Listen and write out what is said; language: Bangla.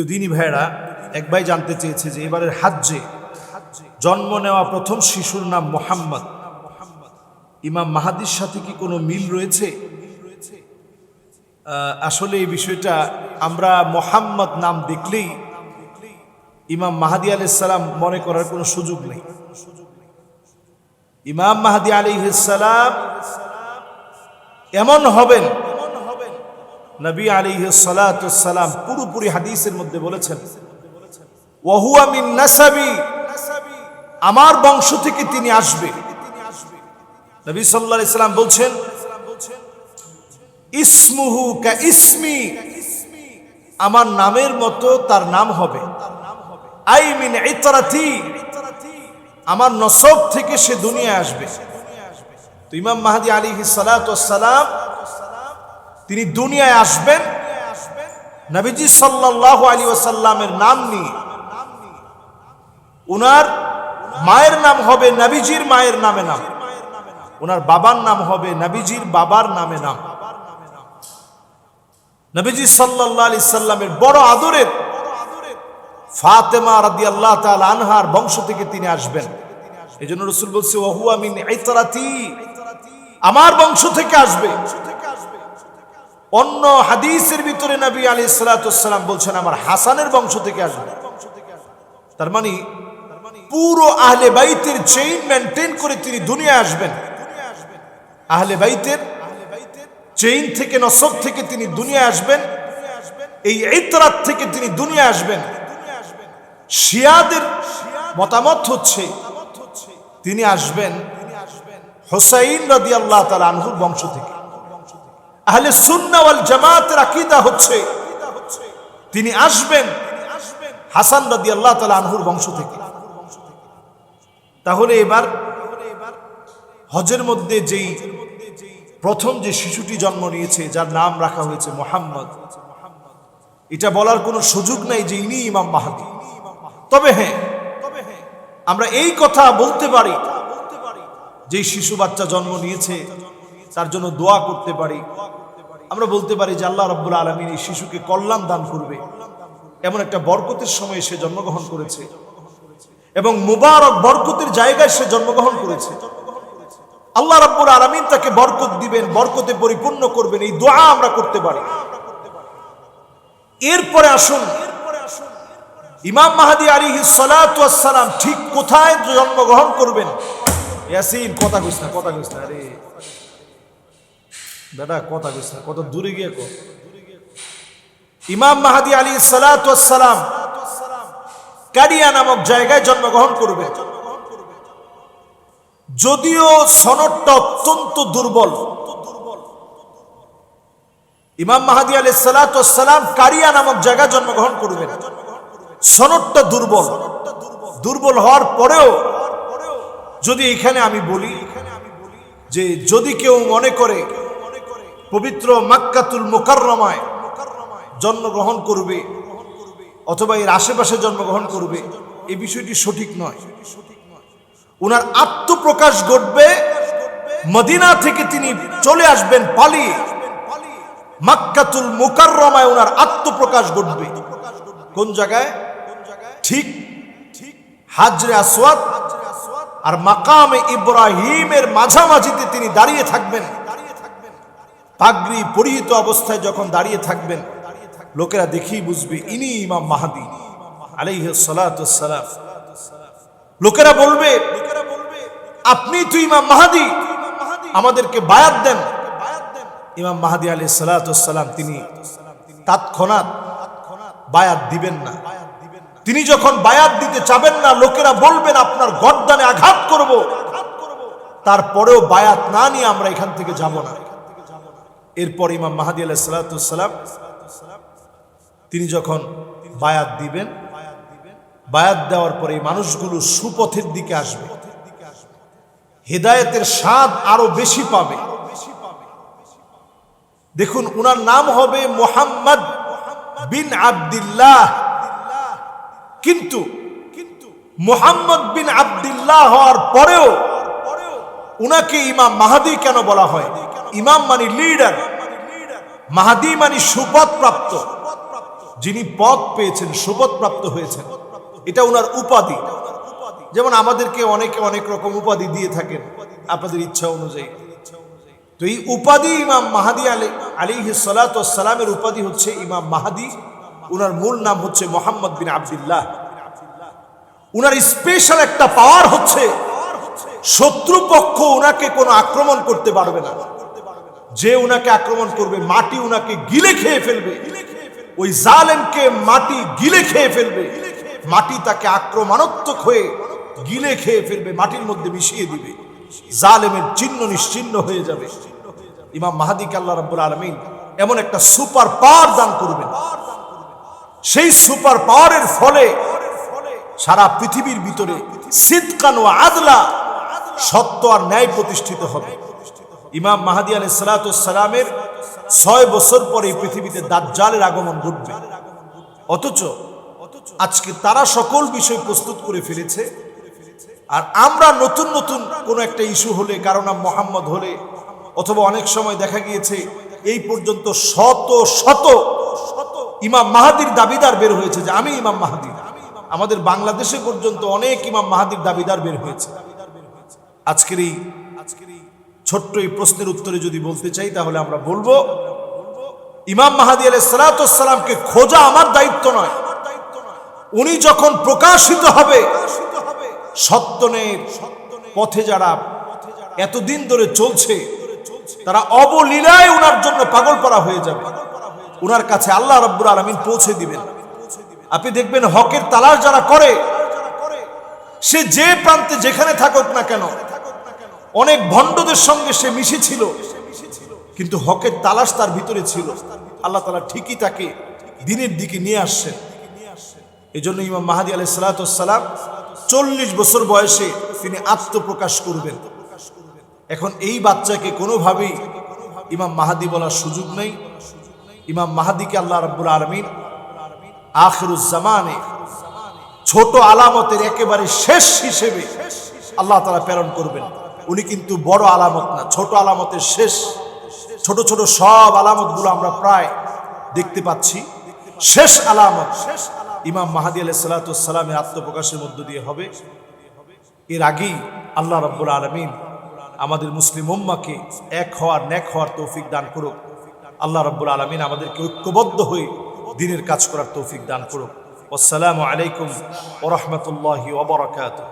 দিনী ভাইরা এক ভাই জানতে চেয়েছে যে এবারের হাজ্জে জন্ম নেওয়া প্রথম শিশুর নাম মোহাম্মদ, ইমাম মাহাদির সাথে কি কোনো মিল রয়েছে? আসলে এই বিষয়টা আমরা মোহাম্মদ নাম দেখলেই ইমাম মাহাদি আলাইহিস সালাম মনে করার কোনো সুযোগ নেই। ইমাম মাহাদি আলাইহিস সালাম এমন হবেন, নবী আলাইহিস সালাতু ওয়াস সালাম পুরোপুরি হাদিসের মধ্যে বলেছেন, ওয়া হুয়া মিন নাসাবি, আমার বংশ থেকে তিনি আসবে। নবী সাল্লাল্লাহু আলাইহি সাল্লাম বলছেন, ইসমুহু কা ইসমি, আমার নামের মতো তার নাম হবে। আই মিন ইতরাতি, আমার নসব থেকে সে দুনিয়ায় আসবে। তো ইমাম মাহদি আলাইহিস সালাতু ওয়াস সালাম তিনি দুনিয়ায় আসবেন নবীজি সাল্লাল্লাহু আলাইহি ওয়াসাল্লামের নাম নিয়ে। উনার মায়ের নাম হবে নবীজির মায়ের নামে নাম, উনার বাবার নাম হবে নবীজির বাবার নামে নাম। নবীজি সাল্লাল্লাহু আলাইহি সাল্লামের বড় আদরের ফাতেমা রাদিয়াল্লাহু তাআলা আনহার বংশ থেকে তিনি আসবেন। এজন্য রাসূল বলছে, ওয়া হুয়া মিন ইতরাতি, আমার বংশ থেকে আসবে। অন্য হাদিসের ভিতরে নবী আলাইহিস সালাতু ওয়াস সালাম বলছেন, আমার হাসানের বংশ থেকে আসবে। তার মানে পুরো আহলে বাইতের চেইন মেইনটেইন করে তিনি দুনিয়ায় আসবেন। আহলে বাইতের চেইন থেকে, নসব থেকে তিনি দুনিয়ায় আসবেন। এই ইতরাত থেকে তিনি দুনিয়ায় আসবেন। শিয়াদের মতামত হচ্ছে তিনি আসবেন হুসাইন রাদিয়াল্লাহু তাআলা আনহুর বংশ থেকে। আহলে সুন্নাহ ওয়াল জামাতের আকীদা হচ্ছে তিনি আসবেন হাসান রাদিয়াল্লাহু তাআলা আনহুর বংশ থেকে। তাহলে এবার হজের মধ্যে যেই প্রথম যে শিশুটি জন্ম নিয়েছে, যার নাম রাখা হয়েছে মোহাম্মদ, এটা বলার কোনো সুযোগ নাই যে ইনি ইমাম মাহদি। তবে হ্যাঁ, আমরা এই কথা বলতে পারি যে শিশু বাচ্চা জন্ম নিয়েছে তার জন্য দোয়া করতে পারি। আমরা বলতে পারি যে আল্লাহ রাব্বুল আলামিন এই শিশুকে কল্যাণ দান করবে, এমন একটা বরকতের সময়ে সে জন্মগ্রহণ করেছে এবং মুবারক বরকতের জায়গায় সে জন্মগ্রহণ করেছে। আল্লাহ রাব্বুল আলামিন তাকে বরকত দিবেন, বরকতে পরিপূর্ণ করবেন, এই দোয়া আমরা করতে পারি। এরপরে আসুন, ইমাম মাহদি আলাইহিস সালাতু ওয়াস সালাম ঠিক কোথায় জন্মগ্রহণ করবেন? ইয়াসিন কথা কইছ না, কথা কইছ না, আরে বেটা কথা কইছ না, কত দূরে গিয়ে কো। ইমাম মাহদি আলাইহিস সালাতু ওয়াস সালাম কাদিয়া নামক জায়গায় জন্মগ্রহণ করবেন। যদিও সনদটা অত্যন্ত দুর্বল, ইমাম মাহদি আলাইহিস সালাতু ওয়াস সালাম কাদিয়া নামক জায়গায় জন্মগ্রহণ করবেন। সনদটা দুর্বল, দুর্বল হওয়ার পরেও যদি এখানে আমি বলি যে যদি কেউ মনে করে পবিত্র মক্কাতুল মুকাররমায় জন্মগ্রহণ করবে অথবা এর আশেপাশে জন্মগ্রহণ করবে, এই বিষয়টি সঠিক নয়। ওনার আত্মপ্রকাশ ঘটবে মদিনা থেকে, তিনি চলে আসবেন পালিয়ে মক্কাতুল মুকাররমায় ওনার আত্মপ্রকাশ ঘটবে। কোন জায়গায়? ঠিক হাজরে আসওয়াদ আর মাকামে ইব্রাহিমের মাঝামাঝিতে তিনি দাঁড়িয়ে থাকবেন। পাগড়ি পরিহিত অবস্থায় যখন দাঁড়িয়ে থাকবেন, লোকেরা দেখেই বুঝবে ইনি ইমাম মাহদি আলাইহিস সালাতু ওয়াস সালাম। লোকেরা বলবে, আপনি তো ইমাম মাহদি, আমাদেরকে বায়াত দেন। ইমাম মাহদি আলাইহিস সালাতু ওয়াস সালাম তিনি তৎক্ষণাৎ বায়াত দিবেন না। তিনি যখন বায়াত দিতে চাবেন না, লোকেরা বলবেন আপনার গর্দানে আঘাত করব, তারপরেও বায়াত না নিয়ে আমরা এখান থেকে যাব না। এরপর ইমাম মাহদি আলাইহিস সালাতু ওয়াস সালাম তিনি যখন বায়াত দিবেন, বায়াত দেওয়ার পরে মানুষগুলো সুপথের দিকে আসবে, হেদায়েতের স্বাদ আরো বেশি পাবে। দেখুন, উনার নাম হবে মুহাম্মদ বিন আব্দুল্লাহ, কিন্তু মুহাম্মদ বিন আব্দুল্লাহ হওয়ার পরেও উনাকে ইমাম মাহদি কেন বলা হয়? ইমাম মানে লিডার, মাহদি মানে সুপথ প্রাপ্ত। যিনি পদ পেয়েছেন, সুপদ প্রাপ্ত হয়েছেন, এটা ওনার উপাধি। যেমন আমাদেরকে অনেকে অনেক রকম উপাধি দিয়ে থাকেন আপনাদের ইচ্ছা অনুযায়ী। তো এই উপাধি ইমাম মাহাদি আলাইহিস সালাতু ওয়াস সালামের উপাধি হচ্ছে ইমাম মাহাদি। উনার মূল নাম হচ্ছে মুহাম্মদ বিন আব্দুল্লাহ। উনার স্পেশাল একটা পাওয়ার হচ্ছে শত্রুপক্ষ উনাকে কোনো আক্রমণ করতে পারবে না। যে উনাকে আক্রমণ করবে মাটি উনাকে গিলে খেয়ে ফেলবে, ওই জালেমকে মাটি গিলে খেয়ে ফেলবে, মাটি তাকে আক্রমণাত্মক হয়ে গিলে খেয়ে ফেলবে, মাটির মধ্যে মিশিয়ে দিবে, জালেমের চিহ্ন নিশ্চিহ্ন হয়ে যাবে। ইমাম মাহাদিকে আল্লাহ রাব্বুল আলামিন এমন একটা সুপার পাওয়ার দান করবেন, সেই সুপার পাওয়ারের ফলে সারা পৃথিবীর ভিতরে সিদকান ওয়া আদলা, সত্য আর ন্যায় প্রতিষ্ঠিত হবে। ইমাম মাহাদি আলাইহিস সালাতু ওয়াস সালামের 6 বছর পরে পৃথিবীতে দাজ্জালের আগমন ঘটবে। অথচ আজকে তারা সকল বিষয় প্রস্তুত করে ফেলেছে, আর আমরা নতুন নতুন কোন একটা ইস্যু হলে, কারো নাম মোহাম্মদ হলে, অথবা অনেক সময় দেখা গিয়েছে এই পর্যন্ত শত শত ইমাম মাহাদির দাবিদার বের হয়েছে যে আমি ইমাম মাহাদি। আমাদের বাংলাদেশে পর্যন্ত অনেক ইমাম মাহাদির দাবিদার বের হয়েছে। আজকের এই ছোট্ট এই প্রশ্নের উত্তরে যদি বলতে চাই, তাহলে আমরা বলবো ইমাম মাহাদি আলাইহিস সালাতু ওয়াস সালামকে খোঁজা আমার দায়িত্ব নয়। উনি যখন প্রকাশিত হবে, সত্যনের পথে যারা এতদিন ধরে চলছে তারা অবলীলায় উনার জন্য পাগল পরা হয়ে যাবে। উনার কাছে আল্লাহ রাব্বুল আলামিন পৌঁছে দিবেন। আপনি দেখবেন হকের তালাশ যারা করে, সে যে প্রান্তে যেখানে থাকুক না কেন, অনেক ভণ্ডদের সঙ্গে সে মিশেছিল, কিন্তু হকের তালাশ তার ভিতরে ছিল। আল্লাহ তাআলা ঠিকই তাকে দিনের দিকে নিয়ে আসছেন। এই জন্য ইমাম মাহাদি আলাইহিস সালাতু ওয়াস সালাম 40 বছর বয়সে তিনি আত্মপ্রকাশ করবেন। এখন এই বাচ্চাকে কোনোভাবেই ইমাম মাহাদি বলার সুযোগ নেই। ইমাম মাহাদিকে আল্লাহ রাব্বুল আলামিন আখিরুজ জামানে ছোট আলামতের একেবারে শেষ হিসেবে আল্লাহ তাআলা প্রেরণ করবেন। উনি কিন্তু বড় আলামত না, ছোট আলামতের শেষ। ছোট ছোট সব আলামতগুলো আমরা প্রায় দেখতে পাচ্ছি। শেষ আলামত ইমাম মাহাদি আলাইহিস সালাতু ওয়াস সালামের আত্মপ্রকাশের মধ্য দিয়ে হবে। এর আগেই আল্লাহ রাব্বুল আলামিন আমাদের মুসলিম উম্মাহকে এক হওয়ার, নেক হওয়ার তৌফিক দান করুক। আল্লাহ রাব্বুল আলামিন আমাদেরকে ঐক্যবদ্ধ হয়ে দ্বীনের কাজ করার তৌফিক দান করুক। আসসালামু আলাইকুম ওয়া রাহমাতুল্লাহি ওয়া বারাকাতুহু।